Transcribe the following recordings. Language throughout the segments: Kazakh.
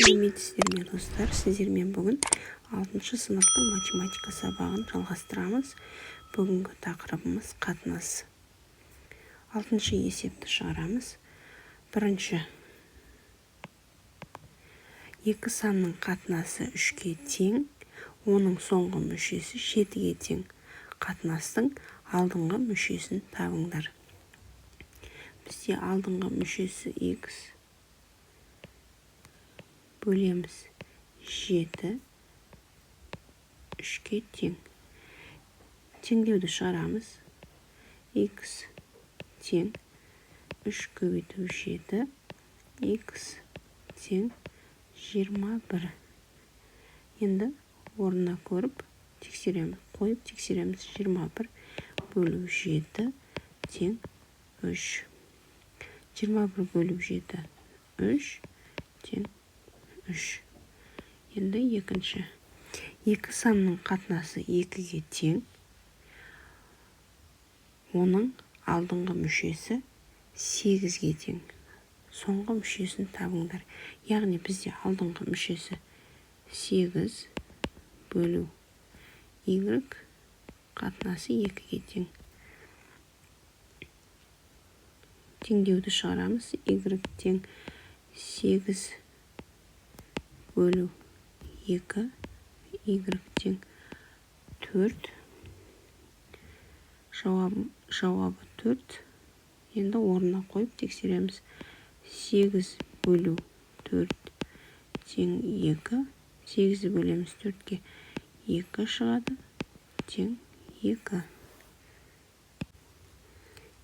сәлеметсіздер ме достар, сіздермен бүгін 6 сыныптың математика сабағын жалғастырамыз. Бүгінгі тақырыбымыз қатынас. 6 есепті шығарамыз. Бірінші, екі санның қатынасы 3-ке тең, оның соңғы мүшесі 7-ге тең. Қатынастың алдыңғы мүшесін табыңдар. Бізде алдыңғы мүшесі x бөлеміз 7 3-ке тең. Теңдеуді шығарамыз. X тең 3 көбейту 7, x тең 21. Енді орнына қойып тексереміз. 21 бөлу 7 тең 3. 21 бөлу 7 3 тең 3. Енді екінші. Екі санның қатынасы 2-ге тең. Оның алдыңғы мүшесі 8-ге тең. Соңғы мүшесін табыңдар. Яғни бізде алдыңғы мүшесі 8 бөлу y қатынасы 2-ге тең. Теңдеуді шығарамыз. Y тең 8 бөлу 2, y тең 4. Жауабы 4. Енді орнына қойып тексереміз. 8 бөлу 4 тең 2. 8 бөлеміз 4-ке 2 шығады. Тең 2.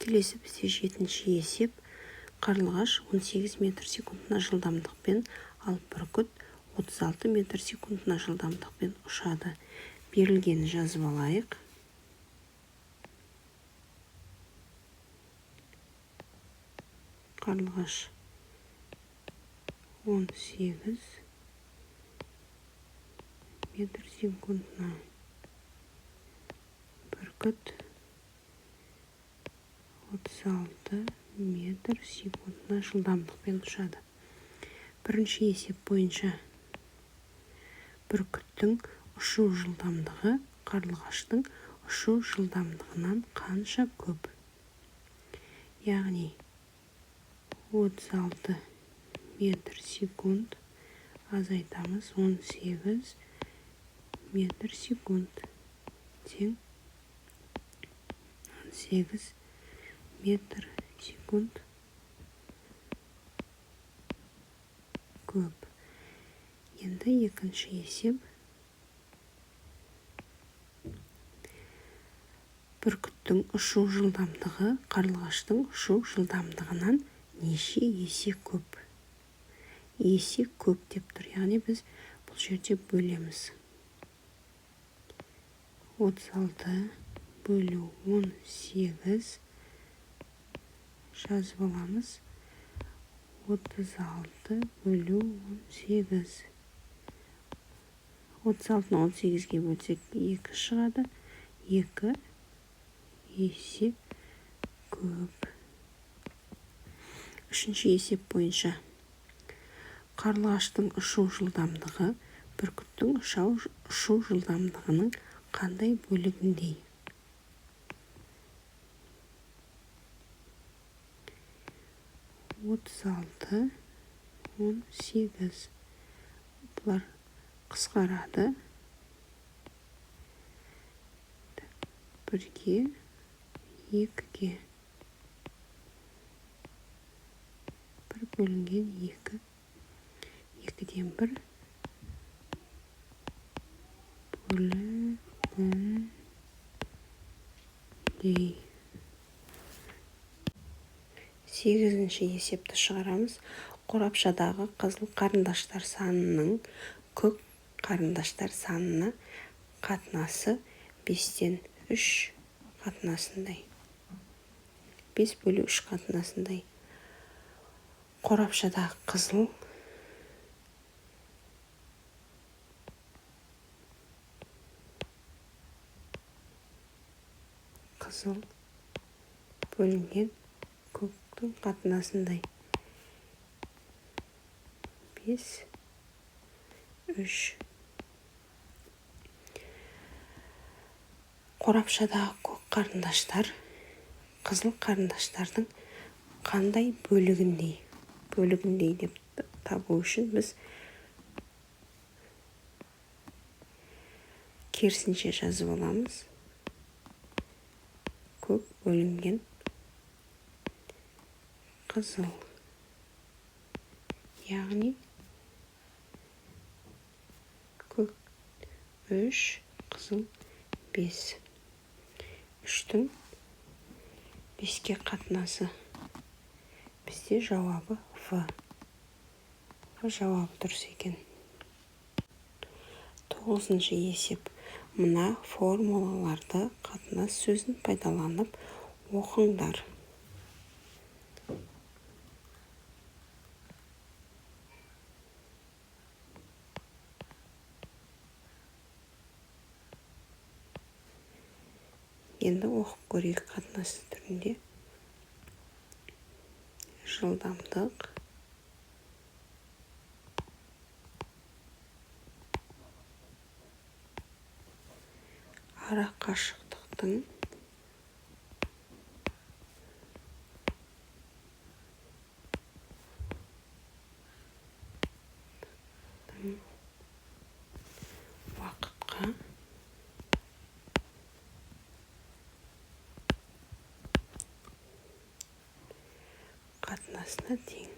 Келесі бізде 7-ші есеп. Қарлығаш 18 метр секундына жылдамдықпен, ал бүркіт 36 метр секундына жылдамдықпен ұшады. Берілгені жазып алайық. Қарлығаш 18 метр секундына, бүркіт 36 метр секундына жылдамдықпен ұшады. Бірінші есеп бойынша бүркіттің ұшу жылдамдығы қарлығаштың ұшу жылдамдығынан қанша көп? Яғни 36 метр секунд азайтамыз 18 метр секунд тең 18 метр секунд көп. Енді екінші есеп. Бүркіттің ұшу жылдамдығы қарлығаштың ұшу жылдамдығынан неше есе көп? Есе көп деп тұр. Яғни біз бұл жерде бөлеміз. 36 бөлу 18 жазып аламыз. 36 бөлу 18. 36-ны 18-ге бөлсек 2 шығады. 2 есе көп. Үшінші есеп бойынша қарлығаштың ұшу жылдамдығы бүркіттің ұшу жылдамдығының қандай бөлігіндей? Отыз алты, 18. Бұлар қысқарады. Бірге, екіге. Бір бөлінген 2. 2-ден 1 бөлінгендей. 8-ші есепті шығарамыз. Қорапшадағы қызыл қарындаштар санының көк қарындаштар санына қатынасы 5-тен 3 қатынасындай. 5 бөлу 3 қатынасындай. Қорапшадағы қызыл бөлінген көктің қатынасындай. 5 3. Қорапшадағы көк қарындаштар қызыл қарындаштардың қандай бөлігіндей деп табу үшін біз керісінше жазып аламыз. Көк бөлінген қызыл. Яғни көк 3, қызыл 5. 3-тің 5-ке қатынасы. Бізде жауабы В. Жауабы дұрыс екен. 9-шы есеп. Мына формулаларды қатынас сөзін пайдаланып оқыңдар. Енді оқып көрейік қатынас түрінде. Жылдамдық ара қашықтықтың уақытқа қатынасына тең.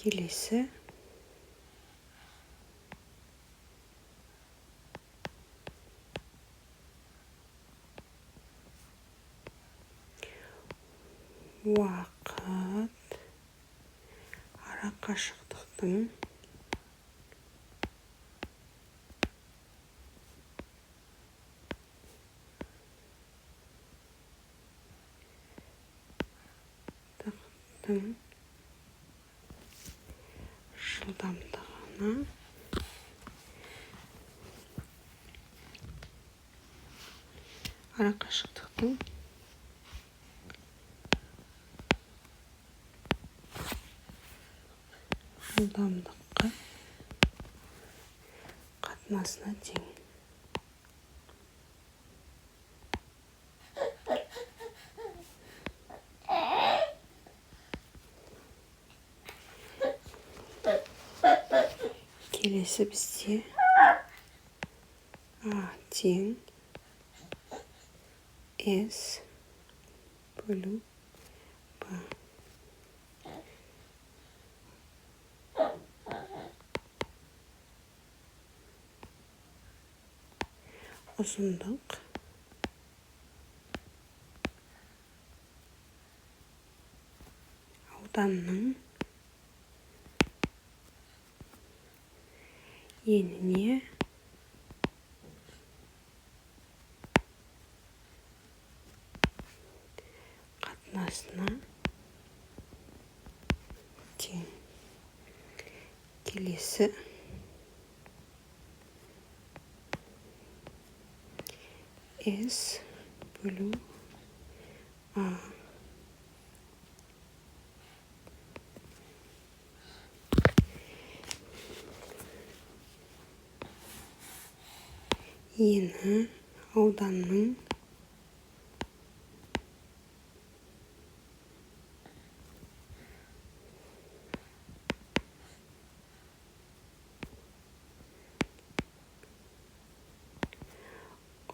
Келесі уақыт ара қашықтықтың жылдамдығына ара қашықтықтың жылдамдыққа қатынасына тең. Келесі бізде А тең С бөлу Б. Ұзындық ауданның еніне қатынасына тең. Келесі С бөлу А. Ені ауданның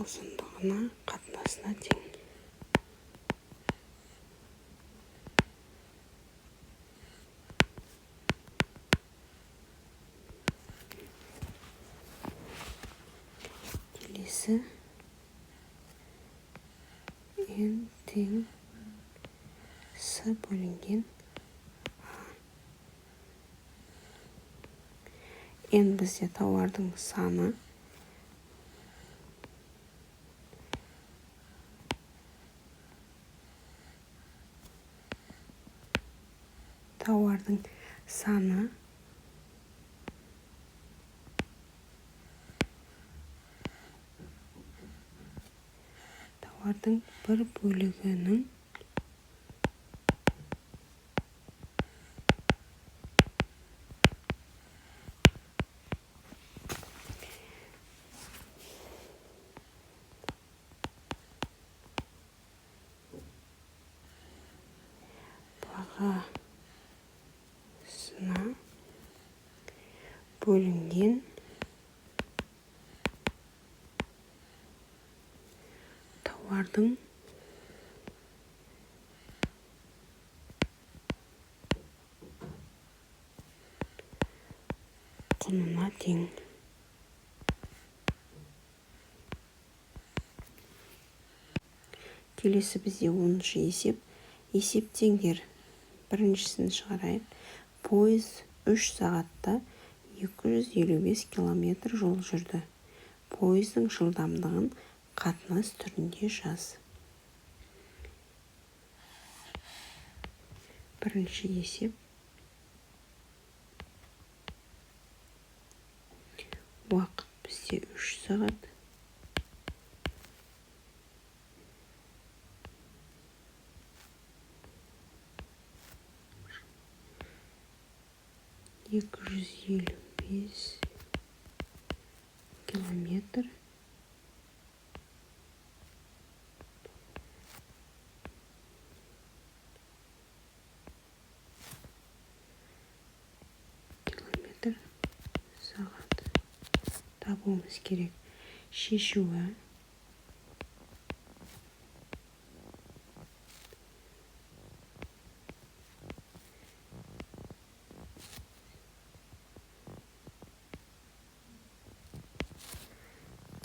ұзындығына қатынасына тең. Келесі N тең С бөлінген А. N бізде тауардың саны. Тауардың саны. тауардың бір бөлігінің бағасына бөлінген тауардың құнына тең. Келесі бізде 10-шы есеп. Есептеңдер. Біріншісін шығарайық. Пойыз 3 сағатта 255 км жол жүрді. Пойыздың жылдамдығын қатынас түрінде жаз. Бірінші есеп. Уақыт бізде 3 сағат. Екі жүз елу бес километр. Сағат. Табуымыз керек. Шешуі.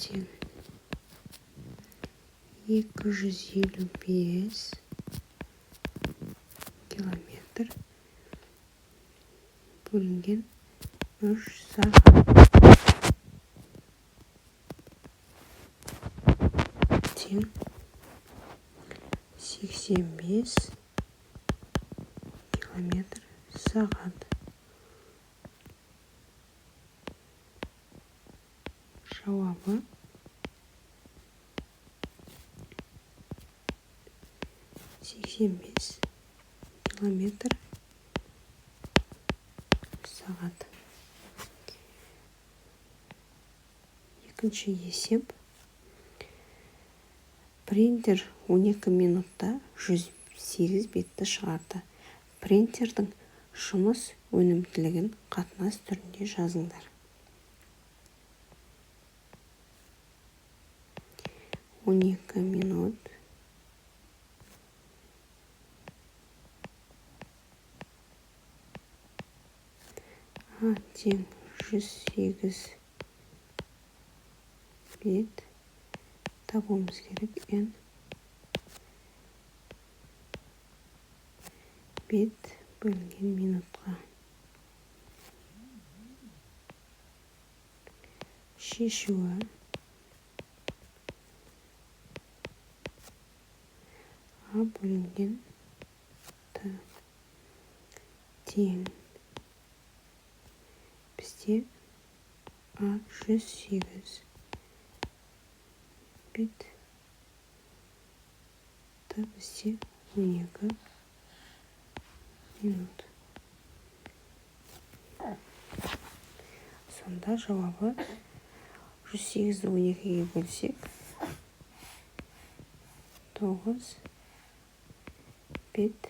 Тең 255 километр бөлінген 3 сағат. Тең 85 километр сағат. Жауабы 85 километр сағат. Екінші есеп. Принтер 12 минутта 108 бетті шығарды. Принтердің жұмыс өнімділігін қатынас түрінде жазыңдар. 12 минут тең 108 бет. Табуымыз керек. N бет бөлінген минутқа. Шешуі. А бөлінген Т тең. Бізде А 108 бет. Т бізде 12 минут. Сонда жауабы 108-ді 12-ге бөлсек 9 бет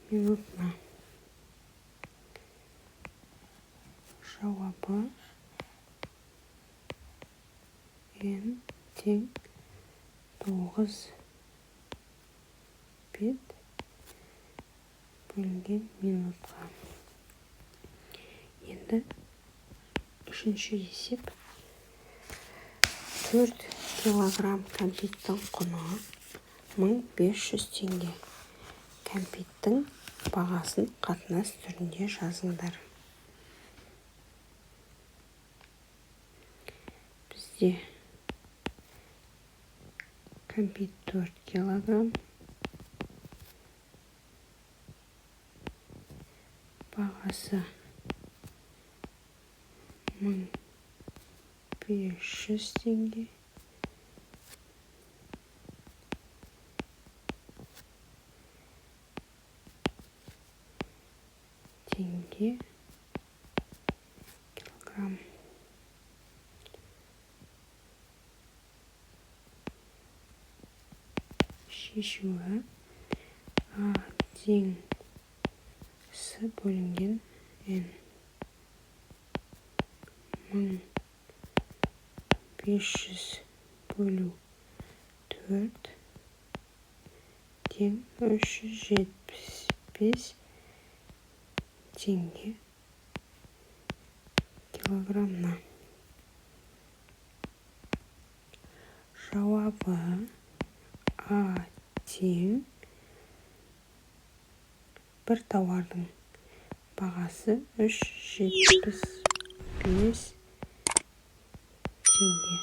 минутына. Жауабы N тең 9 бет бөлінген минутқа. Енді үшінші есеп. 4 килограмм кәмпиттің құны 1500 теңге. Кәмпиттің бағасын қатынас түрінде жазыңдар. Бізде кәмпит 4 килограмм. Бағасы 1500 теңге. теңге килограмм. Шешуі: А тең С бөлінген N 1500 бөлу 4 тең 375 теңге килограммна. Жауабы: А тең бір тауардың бағасы 375 теңге.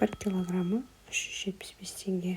1 килограммы 375 теңге.